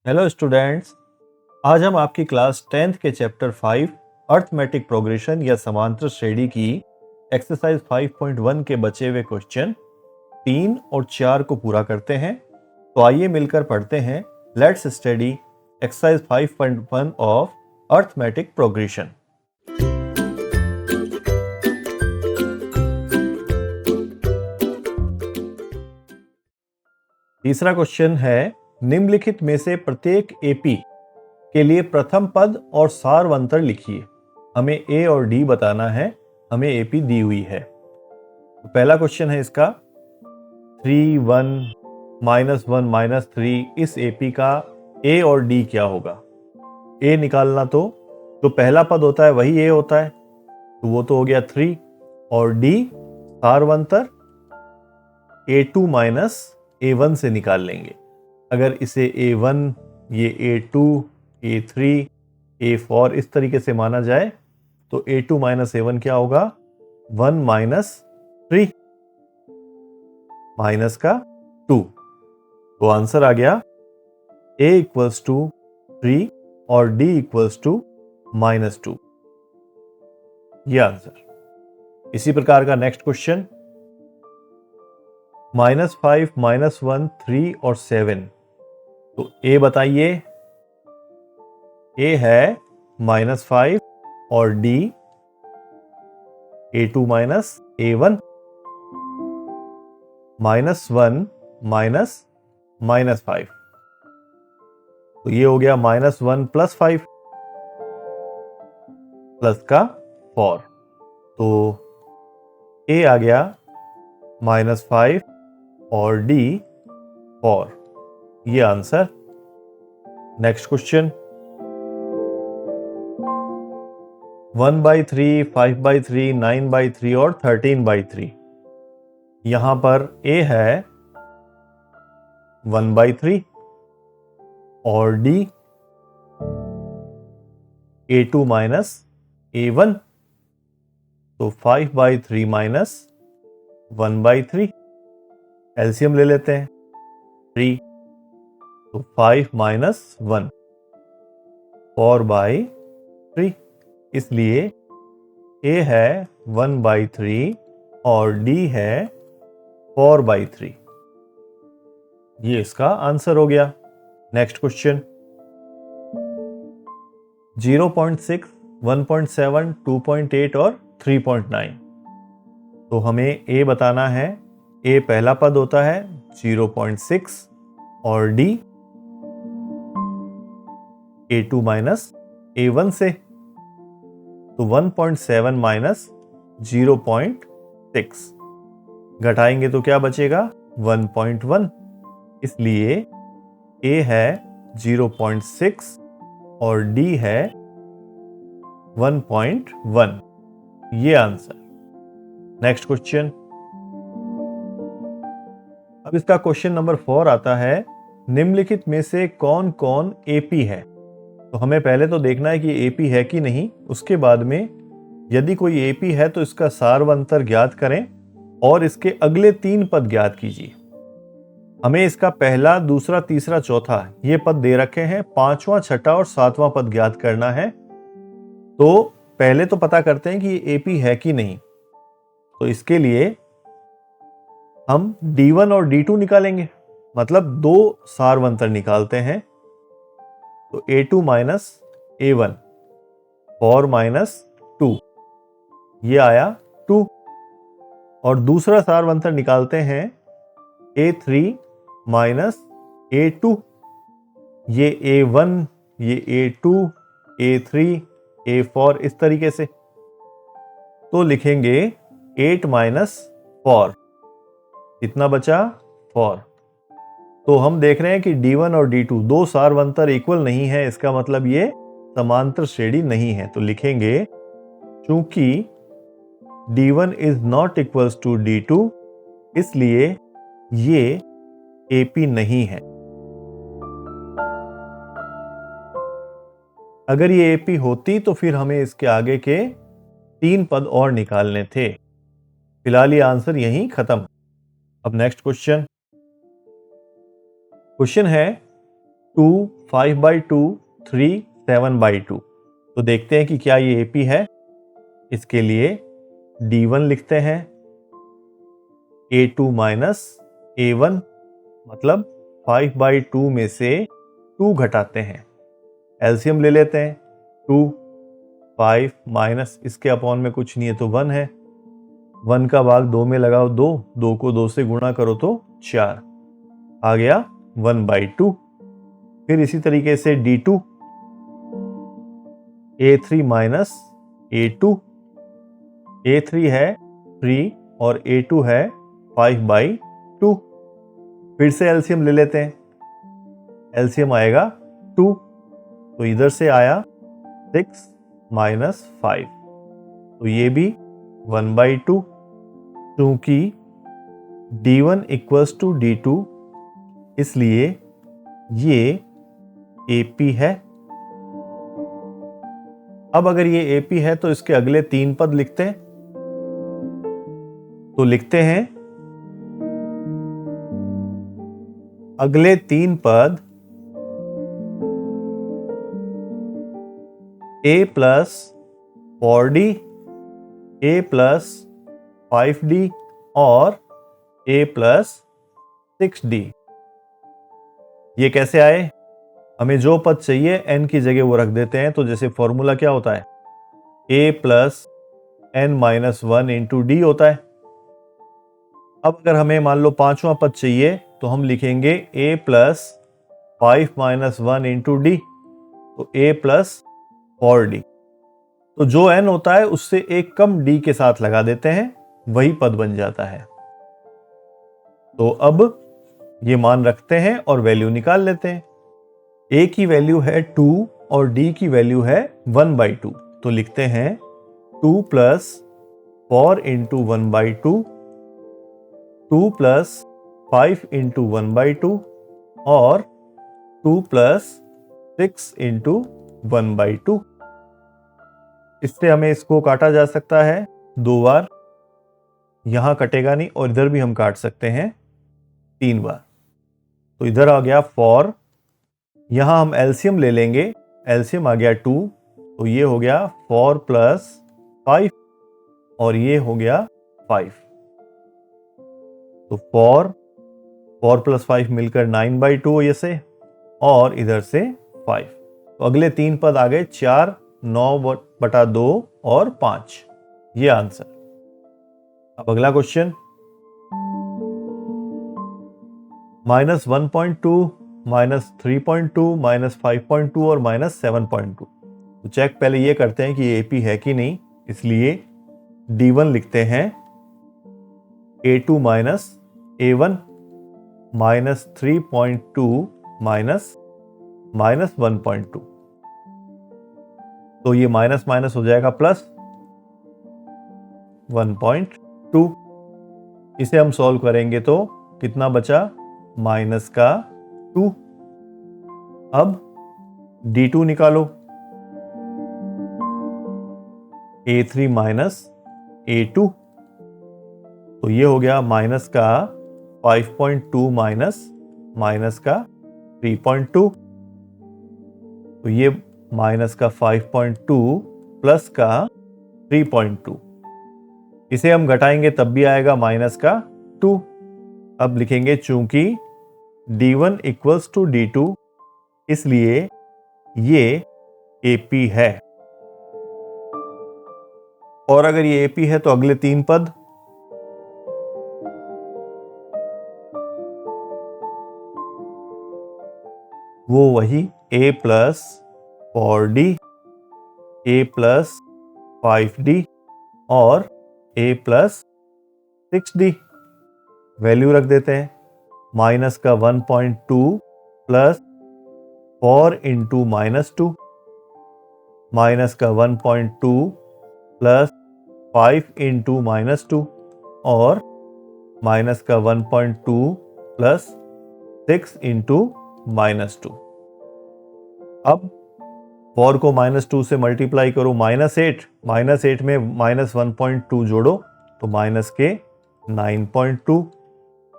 Hello students, आज हम आपकी क्लास 10th के चैप्टर 5 अर्थमेटिक प्रोग्रेशन या समांतर श्रेणी की एक्सरसाइज 5.1 के बचे हुए क्वेश्चन 3 और 4 को पूरा करते हैं। तो आइए मिलकर पढ़ते हैं। Let's study exercise 5.1 of arithmetic progression. तीसरा क्वेश्चन है, निम्नलिखित में से प्रत्येक एपी के लिए प्रथम पद और सारवंतर लिखिए। हमें ए और डी बताना है, हमें एपी दी हुई है। तो पहला क्वेश्चन है इसका 3 1 -1 -3, इस एपी का ए और डी क्या होगा। ए निकालना तो जो पहला पद होता है वही ए होता है, तो वो तो हो गया 3, और डी सारवंतर A2 A1 से निकाल लेंगे। अगर इसे A1, ये A2, A3, A4 इस तरीके से माना जाए तो A2 A1 क्या होगा, 1 - 3 माइनस का 2। तो आंसर आ गया A = 3 और D = -2। ये आंसर। इसी प्रकार का नेक्स्ट क्वेश्चन -5 -1 3 और 7। तो A बताइए, A है -5 और D A2 A1 -1 -5। तो ये हो गया -1 + 5 प्लस का 4। तो A आ गया -5 और D 4। ये आंसर। नेक्स्ट क्वेश्चन 1/3 5/3 9/3 और 13/3। यहां पर A है 1/3 और D A2 A1, तो 5/3 -1/3। एलसीएम ले लेते हैं 3, तो 5 - 1 4/3। इसलिए A है 1/3 और D है 4/3। ये इसका आंसर हो गया। नेक्स्ट क्वेश्चन 0.6 1.7 2.8 और 3.9। तो हमें A बताना है। A पहला पद होता है 0.6 और D A2 A1 से, तो 1.7 - 0.6 घटाएंगे तो क्या बचेगा, 1.1। इसलिए A है 0.6 और D है 1.1। ये आंसर। नेक्स्ट क्वेश्चन, अब इसका क्वेश्चन नंबर 4 आता है, निम्नलिखित में से कौन कौन एपी है। तो हमें पहले तो देखना है कि एपी है कि नहीं, उसके बाद में यदि कोई एपी है तो इसका सारवंतर ज्ञात करें और इसके अगले 3 पद ज्ञात कीजिए। हमें इसका पहला, दूसरा, तीसरा, चौथा ये पद दे रखे हैं, 5वां, 6वां और 7वां पद ज्ञात करना है। तो पहले तो पता करते हैं कि ये एपी है कि नहीं। तो इसके लिए हम D1 और D2 निकालेंगे, मतलब 2 सारवंतर निकालते हैं। तो A2 A1 4 - 2, ये आया 2। और दूसरा सारवंतर निकालते हैं A3 A2, ये A1, ये A2, A3, A4 इस तरीके से। तो लिखेंगे 8 - 4, कितना बचा, 4। तो हम देख रहे हैं कि D1 और D2 दो सारवंतर इक्वल नहीं है, इसका मतलब ये समांतर श्रेणी नहीं है। तो लिखेंगे चूंकि D1 is not equals to D2, इसलिए ये एपी नहीं है। अगर ये एपी होती तो फिर हमें इसके आगे के 3 पद और निकालने थे। फिलहाल ये आंसर यहीं खत्म। अब नेक्स्ट क्वेश्चन है 2 5/2, 3, 7/2। तो देखते हैं कि क्या ये AP है। इसके लिए D1 लिखते हैं, A2 माइनस A1, मतलब 5/2 में से 2 घटाते हैं। एलसीएम ले लेते हैं, 2, 5 माइनस इसके अपॉन में कुछ नहीं है तो 1 है। 1 का भाग 2 में लगाओ 2, 2 को 2 से गुणा करो तो 4 आ गया 1/2। फिर इसी तरीके से D2, A3 minus A2, A3 है 3 और A2 है 5/2। फिर से एलसीएम ले लेते हैं, एलसीएम आएगा 2, तो इधर से आया 6 माइनस 5, तो ये भी 1/2। क्योंकि D1 इक्वल्स टू D2, इसलिए ये AP है। अब अगर ये AP है तो इसके अगले 3 पद लिखते हैं। तो लिखते हैं अगले 3 पद A plus 4D, A plus 5D और A प्लस 6D। ये कैसे आए? हमें जो पद चाहिए n की जगह वो रख देते हैं। तो जैसे फॉर्मूला क्या होता है, A plus n-1 into D होता है। अब अगर हमें मान लो 5वां पद चाहिए तो हम लिखेंगे A प्लस 5-1 इंटू D, तो A प्लस 4D। तो जो n होता है उससे एक कम D के साथ लगा देते हैं, वही पद बन जाता है। तो अब ये मान रखते हैं और वैल्यू निकाल लेते हैं। A की वैल्यू है 2 और D की वैल्यू है 1/2। तो लिखते हैं 2 प्लस 4 इंटू 1/2, 2 प्लस 5 इंटू 1/2 और 2 प्लस 6 इंटू 1/2। इससे हमें इसको काटा जा सकता है 2 बार, यहां कटेगा नहीं, और इधर भी हम काट सकते हैं 3 बार। तो इधर आ गया 4, यहां हम एलसीएम ले लेंगे, एलसीएम आ गया 2, तो ये हो गया 4 प्लस 5 और ये हो गया 5। तो 4 प्लस 5 मिलकर 9/2 ये से, और इधर से 5। तो अगले 3 पद आ गए 4, 9/2 और 5, ये आंसर। अब अगला क्वेश्चन, -1.2, -3.2, -5.2 और -7.2। तो चेक पहले ये करते हैं कि AP है कि नहीं, इसलिए D1 लिखते हैं, A2 माइनस A1, -3.2 -1.2। तो ये माइनस माइनस हो जाएगा प्लस 1.2। इसे हम सॉल्व करेंगे तो कितना बचा, माइनस का 2। अब D2 निकालो, A3 माइनस A2, तो ये हो गया माइनस का 5.2 माइनस का 3.2, तो ये माइनस का 5.2 प्लस का 3.2। इसे हम घटाएंगे तब भी आएगा माइनस का 2। अब लिखेंगे चूंकि D1 इक्वल्स टू D2, इसलिए ये AP है। और अगर ये AP है तो अगले 3 पद, वो वही A plus 4D, A plus 5D और A प्लस 6D। वैल्यू रख देते हैं, माइनस का 1.2 प्लस 4 इंटू -2, माइनस का 1.2 प्लस 5 इंटू -2 और माइनस का 1.2 प्लस 6 इंटू -2। अब 4 को -2 से मल्टीप्लाई करो, -8, -8 में -1.2 जोड़ो तो माइनस के 9.2।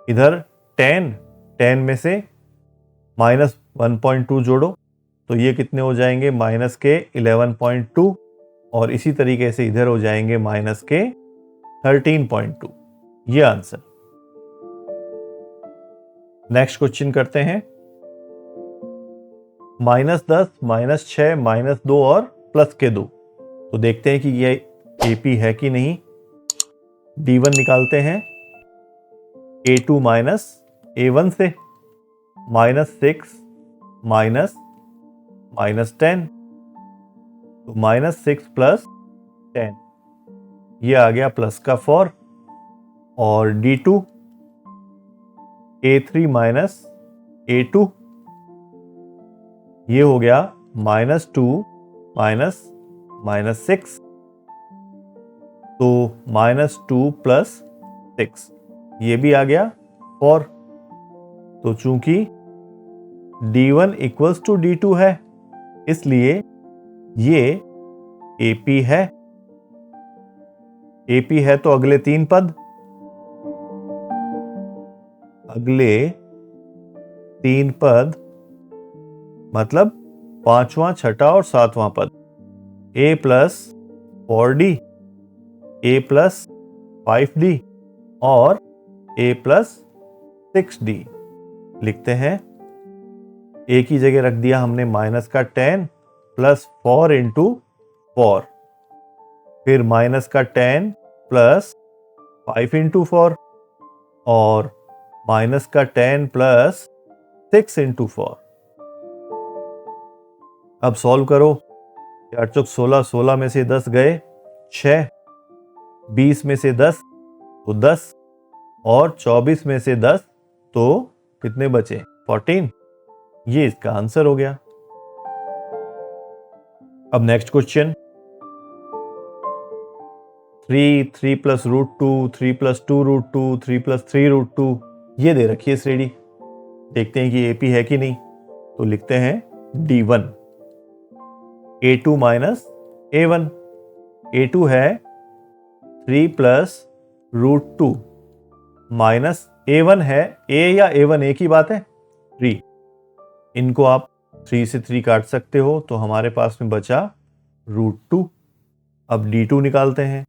इधर 10 में से -1.2 जोड़ो तो ये कितने हो जाएंगे, माइनस के 11.2 और इसी तरीके से इधर हो जाएंगे माइनस के 13.2। ये आंसर। नेक्स्ट क्वेश्चन करते हैं। -10, -6, -2 और +2। तो देखते हैं कि ये AP है कि नहीं। D1 निकालते हैं। A2 माइनस A1 से, -6 -10, तो -6 + 10, ये आ गया प्लस का 4। और D2 A3 माइनस A2, ये हो गया -2 -6, तो -2 + 6, ये भी आ गया 4। तो चूंकि D1 = D2 है, इसलिए ये AP है। AP है तो अगले 3 पद, मतलब 5वां, 6वां और 7वां पद, A + 4D, A + 5D और A + 6D। लिखते हैं। A की जगह रख दिया हमने माइनस का 10 + 4 × 4, फिर माइनस का 10 + 5 × 4 और माइनस का 10 + 6 × 4। अब सॉल्व करो। 4 चौक 16, 16 में से 10 गए 6, 20 में से 10 तो 10 और 24 में से 10 तो कितने बचे, 14। ये इसका आंसर हो गया। अब नेक्स्ट क्वेश्चन। 3 + √2, 3 + 2 √2, 3 + 3 √2, ये दे रखी है श्रेणी। देखते हैं कि AP है कि नहीं। तो लिखते हैं D1। A2 minus A1, A2 है 3 + √2 माइनस A1 है, A या A1 एक ही बात है, 3। इनको आप 3 से 3 काट सकते हो, तो हमारे पास में बचा √2। अब D2 निकालते हैं।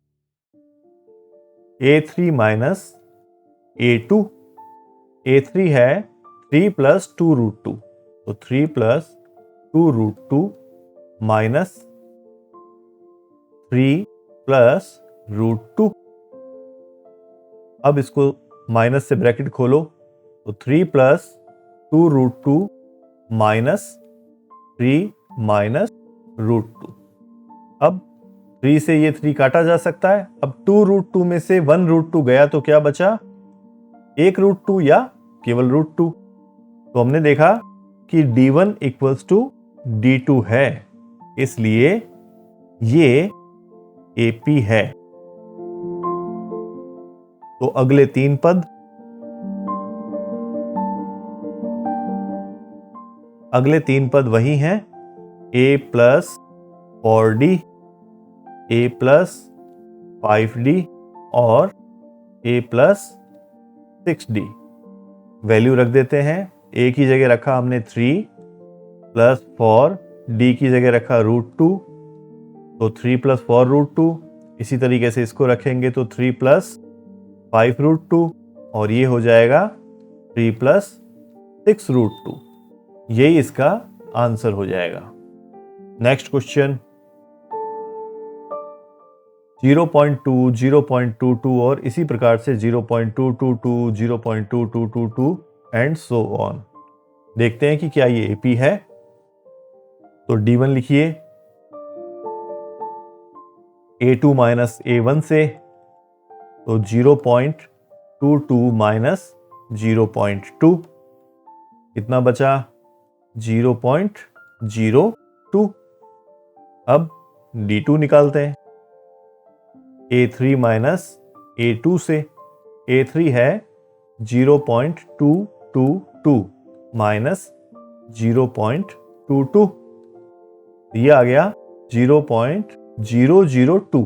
A3 माइनस A2, A3 है 3 + 2 √2, तो 3 + 2 √2 माइनस 3 + √2। अब इसको माइनस से ब्रैकेट खोलो, तो 3 + 2 √2 माइनस 3 माइनस √2। अब 3 से ये 3 काटा जा सकता है। अब 2 √2 में से 1 √2 गया तो क्या बचा, 1 √2 या केवल √2। तो हमने देखा कि D1 = D2 है, इसलिए ये AP है। तो अगले 3 पद, वही हैं। A + 4D, A + 5D और A + 6D। वैल्यू रख देते हैं। A की जगह रखा हमने 3 + 4, D की जगह रखा √2, तो 3 + 4 √2। इसी तरीके से इसको रखेंगे तो 3 + 5 √2 और ये हो जाएगा 3 + 6 √2। यही इसका आंसर हो जाएगा। Next question. 0.2, 0.22 और इसी प्रकार से 0.222, 0.2222 एंड सो ऑन। देखते हैं कि क्या ये AP है। तो D1 लिखिए। A2 माइनस A1 से, तो 0.22 माइनस 0.2 कितना बचा, 0.02। अब D2 निकालते हैं। A3 माइनस A2 से, A3 है 0.222 माइनस 0.22, ये आ गया 0.002।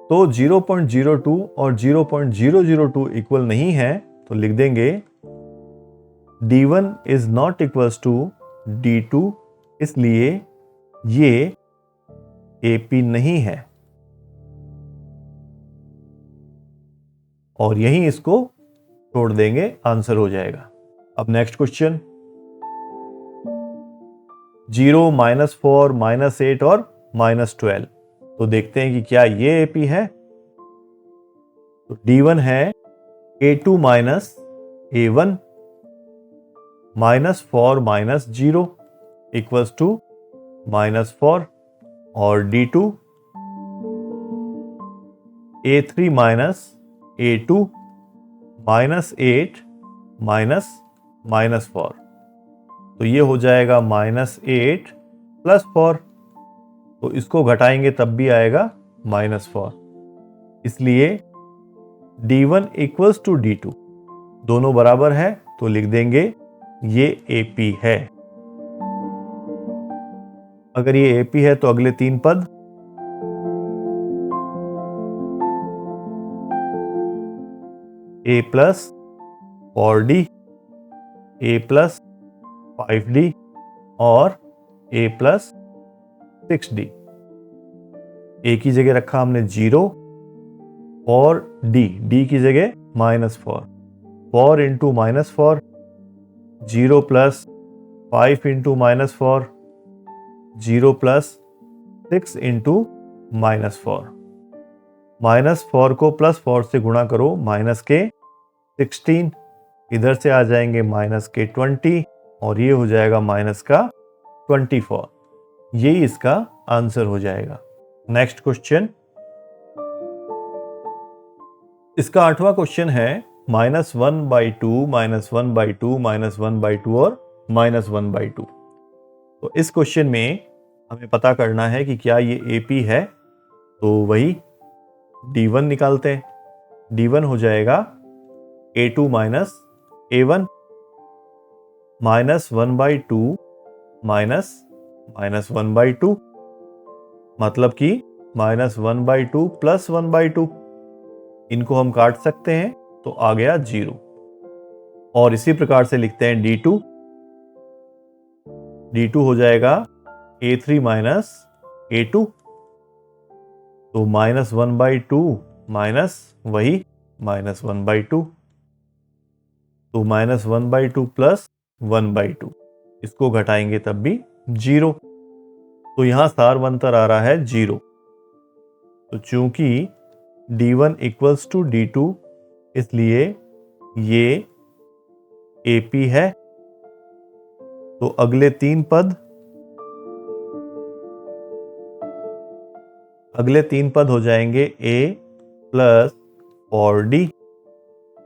तो 0.02 और 0.002 इक्वल नहीं है, तो लिख देंगे D1 is not equals to D2 इसलिए ये AP नहीं है और यहीं इसको छोड़ देंगे, आंसर हो जाएगा। अब नेक्स्ट क्वेश्चन, 0, -4, -8 और -12। तो देखते हैं कि क्या ये AP है। तो D1 है A2 minus A1 -4 -0 equals to -4 और D2 A3 माइनस A2 -8 -4। तो ये हो जाएगा -8 + 4। तो इसको घटाएंगे तब भी आएगा -4। इसलिए D1 इक्वल्स टू D2 दोनों बराबर है, तो लिख देंगे ये AP है। अगर ये AP है तो अगले 3 पद A + 4D, A + 5D और A + 6D। A की जगह रखा हमने 0 और D की जगह -4। 4 × -4, 0 + 5 × -4, 0 + 6 × -4। -4 को +4 से गुणा करो, -16। इधर से आ जाएंगे -20 और ये हो जाएगा -24। यही इसका आंसर हो जाएगा। नेक्स्ट क्वेश्चन, इसका 8वां क्वेश्चन है -1/2, -1/2, -1/2 और -1/2। तो इस क्वेश्चन में हमें पता करना है कि क्या ये AP है। तो वही D1 निकालते हैं। D1 हो जाएगा A2 माइनस A1 -1/2 -1/2, मतलब कि -1/2 + 1/2। इनको हम काट सकते हैं तो आ गया 0। और इसी प्रकार से लिखते हैं D2 हो जाएगा A3 माइनस A2। तो -1/2 माइनस वही -1/2, तो -1/2 + 1/2। इसको घटाएंगे तब भी 0। तो यहां सारवंतर आ रहा है 0। तो चूंकि D1 इक्वल्स टू D2, इसलिए ये AP है। तो अगले 3 पद हो जाएंगे A + 4D,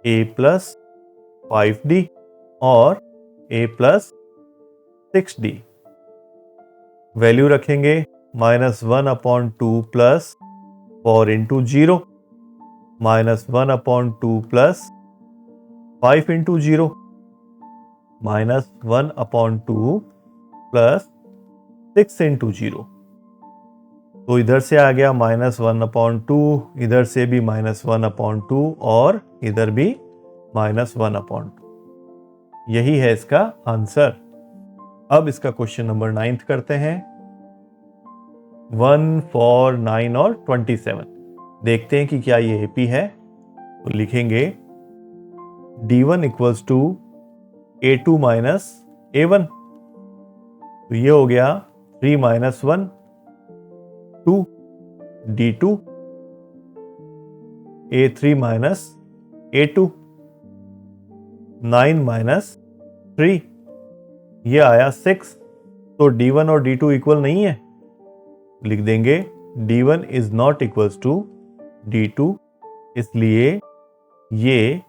A + 5D और A + 6D। वैल्यू रखेंगे -1/2 + 4 × 0, -1/2 + 5 × 0, -1/2 + 6 × 0। तो इधर से आ गया -1/2, इधर से भी -1/2 और इधर भी -1/2। यही है इसका आंसर। अब इसका क्वेश्चन नंबर 9 करते हैं। 1, 4, 9 और 27। देखते हैं कि क्या ये AP है। तो लिखेंगे D1 equals to A2 minus A1। तो ये हो गया 3 - 1, 2 D2, A3 माइनस A2, 9 - 3, ये आया 6। तो D1 और D2 इक्वल नहीं है, लिख देंगे D1 is not equals to D2, इसलिए ये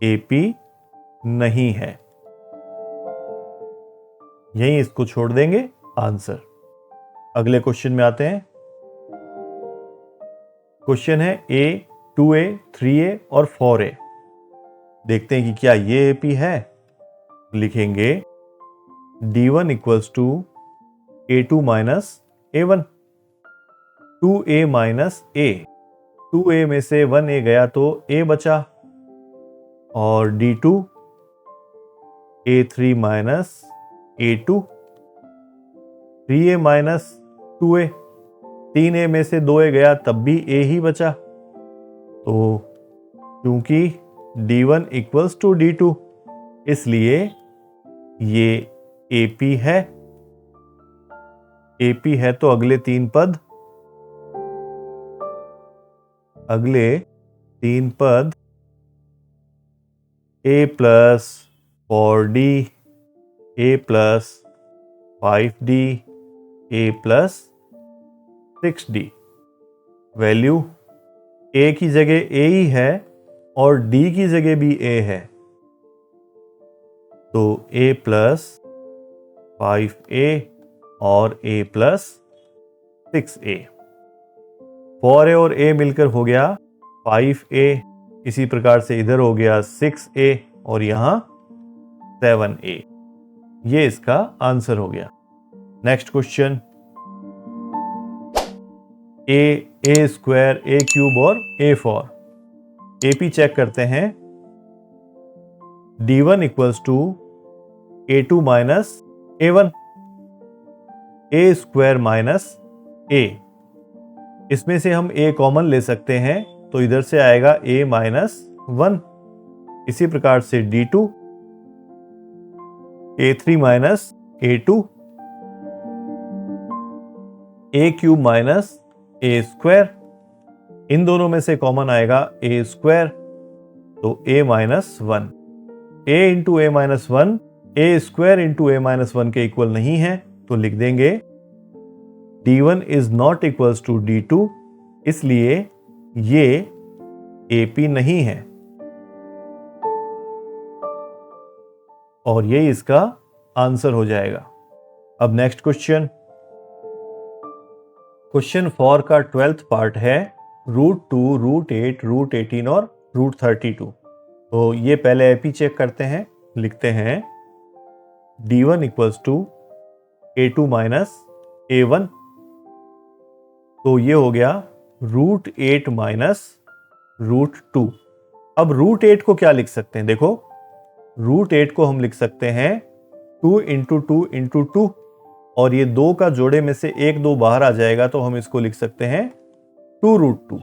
AP नहीं है। यहीं इसको छोड़ देंगे, आंसर। अगले क्वेश्चन में आते हैं। क्वेश्चन है A, 2A, 3A और 4A। देखते हैं कि क्या ये AP है। लिखेंगे D1 equals to A2 minus A1, 2A minus A। 2A में से 1A गया तो A बचा, और D2 A3 minus A2, 3a minus 2a, 3a में से 2a गया तब भी a ही बचा। तो क्योंकि d1 इक्वल्स टू d2 इसलिए ये AP है। AP है तो अगले तीन पद a plus 4d, a plus 5d, a plus 6d। Value a की जगह a ही है और d की जगह भी a है, तो a प्लस 5a और a प्लस 6a। 4a और a मिलकर हो गया 5a, इसी प्रकार से इधर हो गया 6a और यहां 7a। ये इसका आंसर हो गया। Next question, a square, a cube और a4। AP चेक करते हैं। d1 equals to a2 minus a1, a square minus a। इसमें से हम a कॉमन ले सकते हैं तो इधर से आएगा a माइनस 1। इसी प्रकार से d2 a3 minus a2, a cube minus a square. इन दोनों में से कॉमन आएगा a स्क्वायर, तो a minus 1। a into a minus 1 a square into a minus 1 के इक्वल नहीं है, तो लिख देंगे d1 is not equals to d2, इसलिए ये AP नहीं है और ये इसका आंसर हो जाएगा। अब नेक्स्ट क्वेश्चन, क्वेश्चन 4 का 12th पार्ट है √2, √8, √18 और √32। तो ये पहले AP चेक करते हैं। लिखते हैं d1 equals to a2 minus a1, तो ये हो गया √8 माइनस √2। अब √8 को क्या लिख सकते हैं? देखो, √8 को हम लिख सकते हैं 2 इंटू 2 इंटू 2, और ये 2 का जोड़े में से 1 2 बाहर आ जाएगा तो हम इसको लिख सकते हैं 2√2।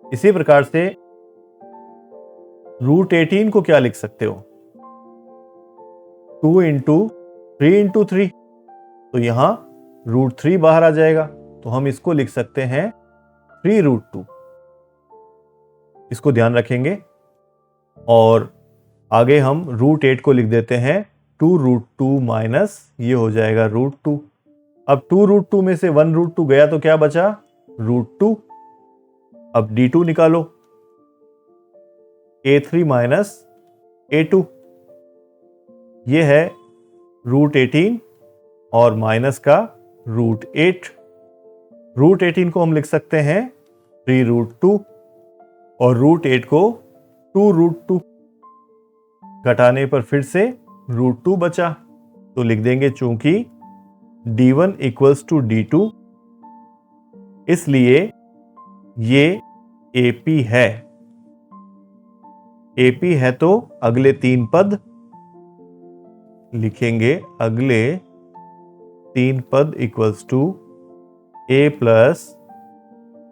इसी प्रकार से √18 को क्या लिख सकते हो? 2 इंटू 3 इंटू 3, तो यहां √3 बाहर आ जाएगा तो हम इसको लिख सकते हैं 3√2। इसको ध्यान रखेंगे और आगे हम √8 को लिख देते हैं 2√2 माइनस, ये हो जाएगा √2। अब 2√2 में से 1√2 गया तो क्या बचा? √2। अब d2 निकालो, a3 माइनस a2, ये है √18 और माइनस का √8। √18 को हम लिख सकते हैं 3√2 और √8 को 2√2, घटाने पर फिर से √2 बचा, तो लिख देंगे चूंकि d1 इक्वल्स टू d2, इसलिए ये AP है। AP है तो अगले तीन पद लिखेंगे। अगले तीन पद equals to a plus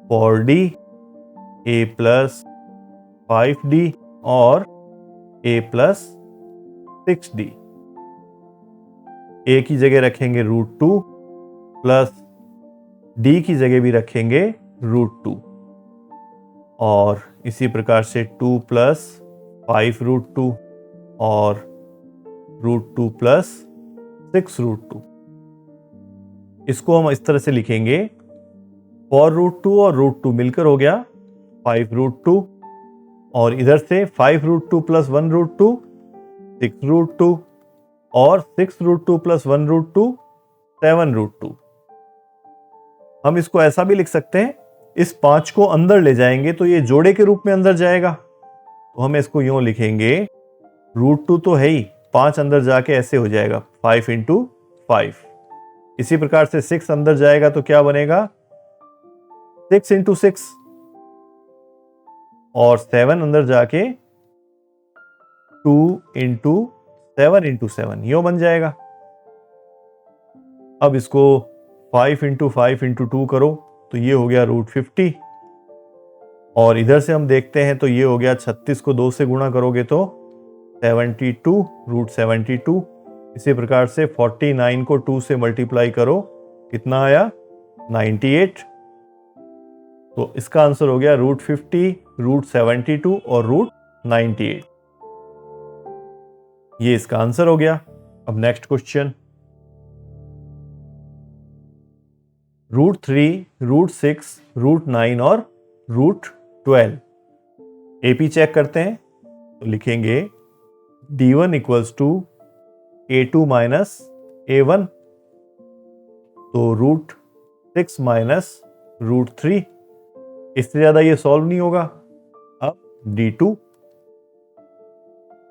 4d, a plus 5d और a प्लस 6d। a की जगह रखेंगे √2 प्लस d की जगह भी रखेंगे √2, और इसी प्रकार से 2 प्लस 5√2 और √2 प्लस 6√2। इसको हम इस तरह से लिखेंगे, 4√2 और √2 मिलकर हो गया 5√2, और इधर से 5√2 प्लस 1√2 6√2 और 6√2 प्लस 1√2 7√2। हम इसको ऐसा भी लिख सकते हैं, इस 5 को अंदर ले जाएंगे तो ये जोड़े के रूप में अंदर जाएगा, तो हम इसको यूं लिखेंगे, √2 तो है ही, 5 अंदर जाके ऐसे हो जाएगा 5 इंटू 5। इसी प्रकार से 6 अंदर जाएगा तो क्या बनेगा 6 इंटू 6, और 7 अंदर जाके 2 इंटू 7 इंटू 7 यो बन जाएगा। अब इसको 5 इंटू 5 इंटू 2 करो तो ये हो गया √50, और इधर से हम देखते हैं तो ये हो गया 36 को 2 से गुणा करोगे तो 72 √72। इसी प्रकार से 49 को 2 से मल्टीप्लाई करो, कितना आया 98। तो इसका आंसर हो गया √50, √72 और √98। ये इसका आंसर हो गया। अब नेक्स्ट क्वेश्चन, √3, √6, √9 और √12 एपी चेक करते हैं। तो लिखेंगे D1 equals to A2 minus A1, तो √6 माइनस √3, इससे ज्यादा ये सॉल्व नहीं होगा। अब D2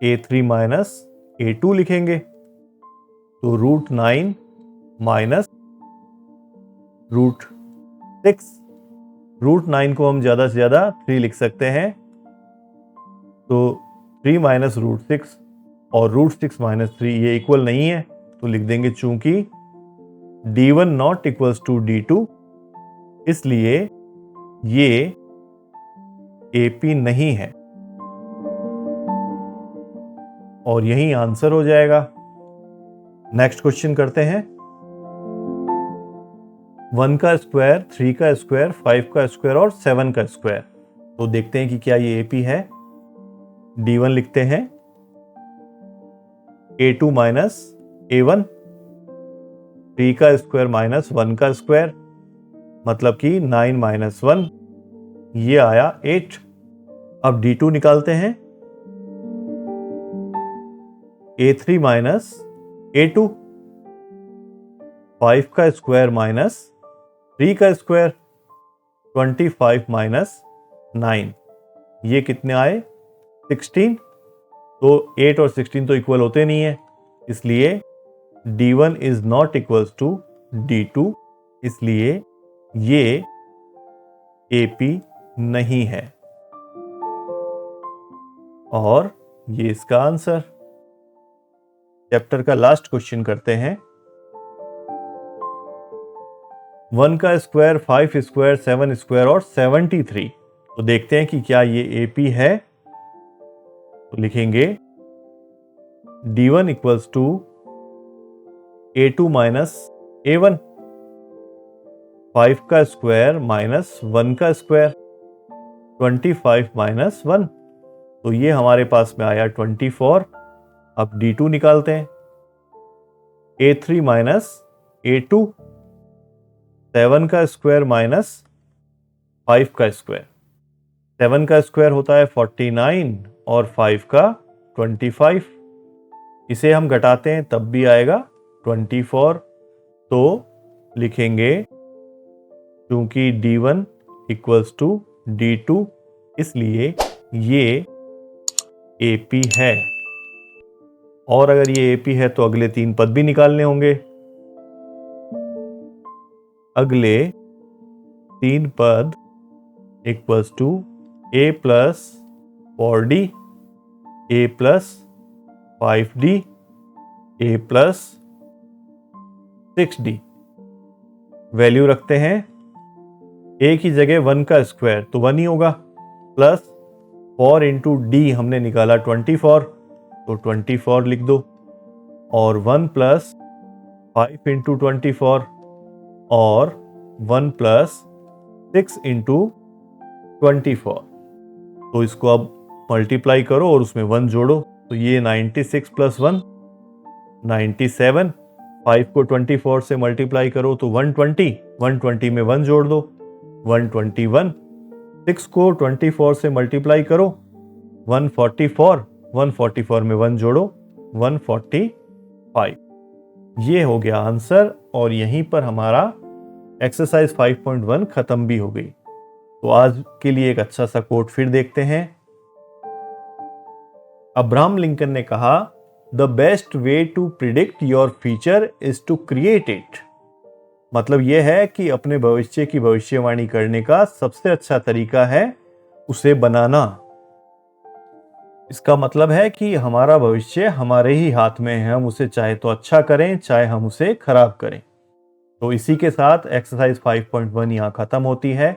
A3 माइनस A2 लिखेंगे, तो √9 माइनस √6, √9 को हम ज्यादा से ज्यादा 3 लिख सकते हैं, तो 3 माइनस √6 और √6 माइनस 3 ये इक्वल नहीं है, तो लिख देंगे चूंकि D1 not equals to D2, इसलिए ये AP नहीं है, और यही आंसर हो जाएगा। नेक्स्ट क्वेश्चन करते हैं, 1 का स्क्वायर, 3 का स्क्वायर, 5 का स्क्वायर और 7 का स्क्वायर। तो देखते हैं कि क्या ये AP है। D1 लिखते हैं, A2 माइनस A1, 3 का स्क्वायर माइनस 1 का स्क्वायर, मतलब कि 9 माइनस 1, ये आया 8। अब D2 निकालते हैं, A3 माइनस A2, 5 का स्क्वायर माइनस 3 का स्क्वायर, 25 माइनस 9, ये कितने आए 16। तो 8 और 16 तो इक्वल होते नहीं है, इसलिए D1 is not equals to D2, इसलिए ये AP नहीं है, और ये इसका आंसर। चैप्टर का लास्ट क्वेश्चन करते हैं, 1 का स्क्वायर, 5 स्क्वायर, 7 स्क्वायर और 73। तो देखते हैं कि क्या ये AP है। तो लिखेंगे D1 equals to A2 minus A1, 5 का स्क्वायर माइनस 1 का स्क्वायर, 25 माइनस 1, तो ये हमारे पास में आया 24। अब D2 निकालते हैं, A3 माइनस A2, 7 का स्क्वायर माइनस 5 का स्क्वायर, 7 का स्क्वायर होता है 49 और 5 का 25, इसे हम घटाते हैं तब भी आएगा 24। तो लिखेंगे क्योंकि D1 इक्वल्स टू D2, इसलिए ये AP है, और अगर ये AP है तो अगले 3 पद भी निकालने होंगे। अगले 3 पद equals to A plus 4D, A plus 5D, A plus 6D। Value रखते हैं, A की जगह 1 का स्क्वायर तो 1 ही होगा, प्लस 4 इंटू D हमने निकाला 24, तो 24 लिख दो, और 1 प्लस 5 इंटू 24 और 1 प्लस 6 इंटू 24। तो इसको अब मल्टीप्लाई करो और उसमें 1 जोड़ो, तो ये 96 प्लस 1 97, 5 को 24 से मल्टीप्लाई करो तो 120, 120 में 1 जोड़ दो 121, 6 को 24 से मल्टीप्लाई करो 144, 144 में 1 जोड़ो 145। ये हो गया आंसर, और यहीं पर हमारा एक्सरसाइज 5.1 खत्म भी हो गई। तो आज के लिए एक अच्छा सा कोट फिर देखते हैं। अब्राहम लिंकन ने कहा, the best way to predict your future is to create it. मतलब यह है कि अपने भविष्य की भविष्यवाणी करने का सबसे अच्छा तरीका है उसे बनाना। इसका मतलब है कि हमारा भविष्य हमारे ही हाथ में है, हम उसे चाहे तो अच्छा करें चाहे हम उसे खराब करें। तो इसी के साथ एक्सरसाइज 5.1 यहाँ खत्म होती है।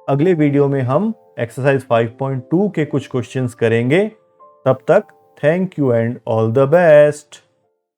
अगले वीडियो में हम एक्सरसाइज 5.2 के कुछ क्वेश्चंस करेंगे। तब तक thank you and all the best.